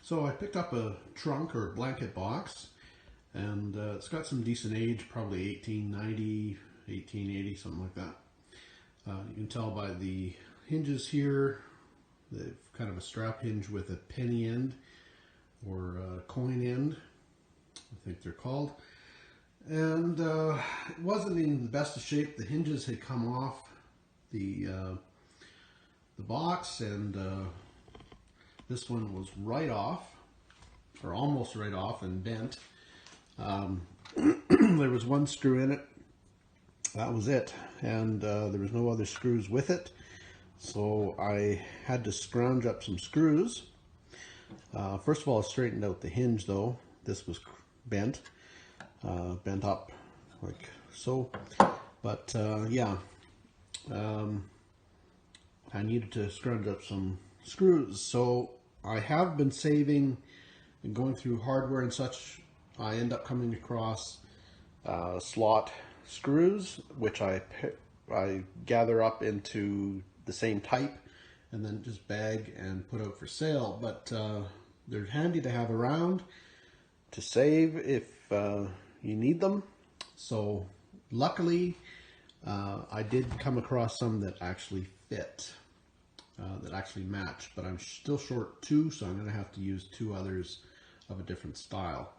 So I picked up a trunk or blanket box, and it's got some decent age, probably 1890, 1880, something like that. You can tell by the hinges here. They've kind of a strap hinge with a penny end or a coin end, I think they're called. And it wasn't in the best of shape. The hinges had come off the box, and this one was right off, or almost right off, and bent. There was one screw in it. That was it, and there was no other screws with it. So I had to scrounge up some screws. First of all, I straightened out the hinge though. This was bent up like so. But yeah, I needed to scrounge up some screws. So I have been saving and going through hardware and such. I end up coming across slot screws, which I gather up into the same type and then just bag and put out for sale. But they're handy to have around to save if you need them. So luckily I did come across some that actually fit, that actually match, but I'm still short two, so I'm going to have to use two others of a different style,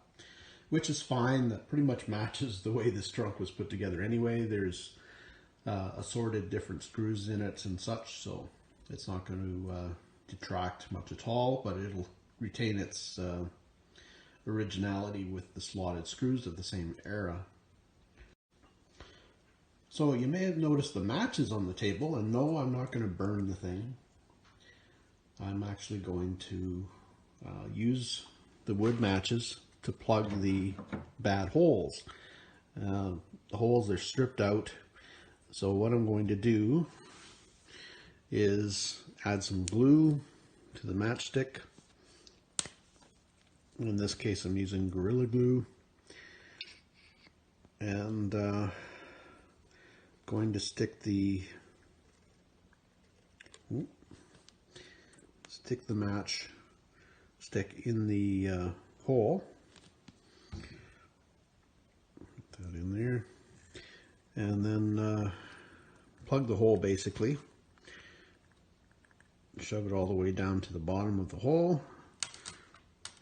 which is fine. That pretty much matches the way this trunk was put together anyway. There's assorted different screws in it and such, so it's not going to detract much at all, but it'll retain its originality with the slotted screws of the same era. So you may have noticed the matches on the table, and no, I'm not going to burn the thing. I'm actually going to use the wood matches to plug the bad holes. The holes are stripped out. So what I'm going to do is add some glue to the matchstick. In this case, I'm using Gorilla Glue, and going to stick the match stick in the hole. Put that in there, and then plug the hole basically. Shove it all the way down to the bottom of the hole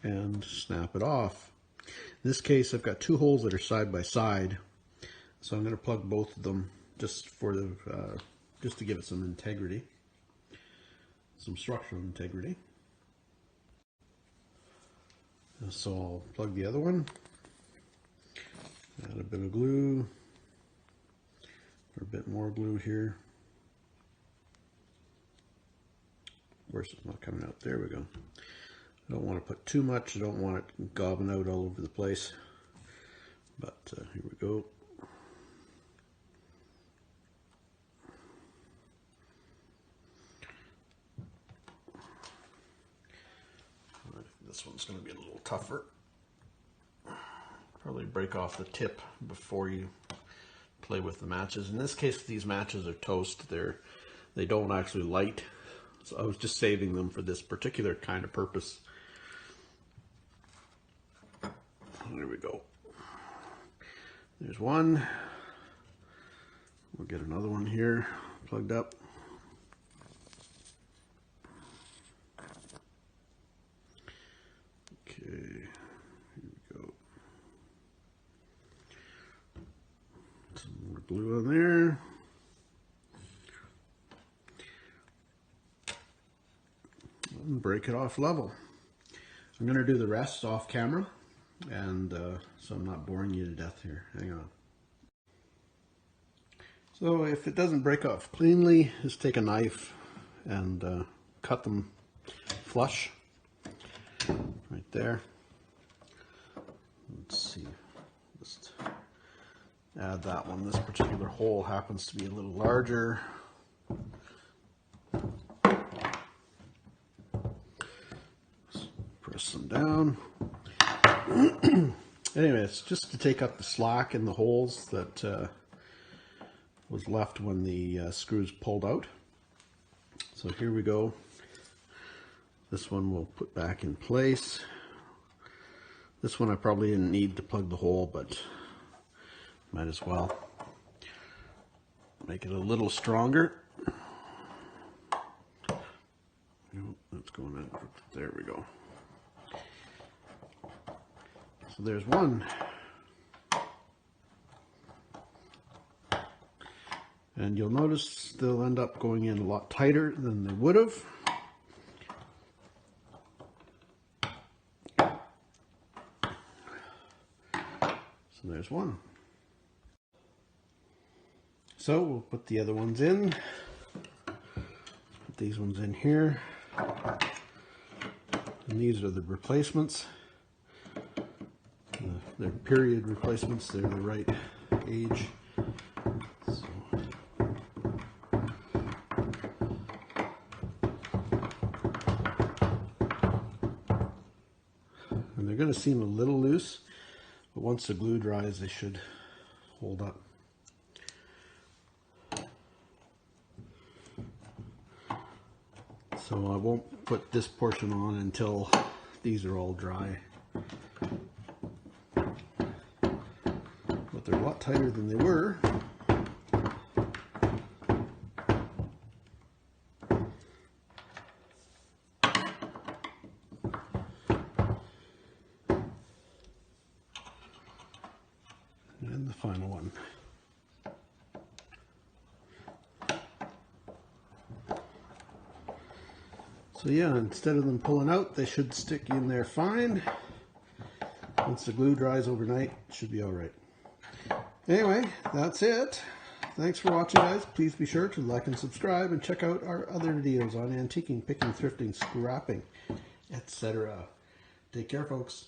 and snap it off. In this case, I've got two holes that are side by side, so I'm going to plug both of them just for the just to give it some integrity, some structural integrity. And so I'll plug the other one, add a bit of glue, or a bit more glue here. Of course, it's not coming out. There we go. I don't want to put too much. I don't want it gobbing out all over the place. But here we go. This one's going to be a little tougher. Probably break off the tip before you play with the matches. In this case, these matches are toast. They don't actually light. So I was just saving them for this particular kind of purpose. There we go. There's one. We'll get another one here plugged up. Okay, here we go. Some more glue on there. And break it off level. I'm going to do the rest off camera, and so I'm not boring you to death here. Hang on. So if it doesn't break off cleanly, just take a knife and cut them flush right there. Let's see, just add that one. This particular hole happens to be a little larger. Press them down. Anyway, it's just to take up the slack in the holes that was left when the screws pulled out. So here we go. This one we'll put back in place. This one I probably didn't need to plug the hole, but might as well make it a little stronger. That's going in. There we go. So there's one. And you'll notice they'll end up going in a lot tighter than they would have. So there's one. So we'll put the other ones in. Put these ones in here. And these are the replacements. They're period replacements. They're the right age. So. And they're going to seem a little loose, but once the glue dries, they should hold up. So I won't put this portion on until these are all dry. But they're a lot tighter than they were. And the final one. So yeah, instead of them pulling out, they should stick in there fine. Once the glue dries overnight, it should be all right. Anyway, that's it. Thanks for watching, guys. Please be sure to like and subscribe and check out our other videos on antiquing, picking, thrifting, scrapping, etc. Take care, folks.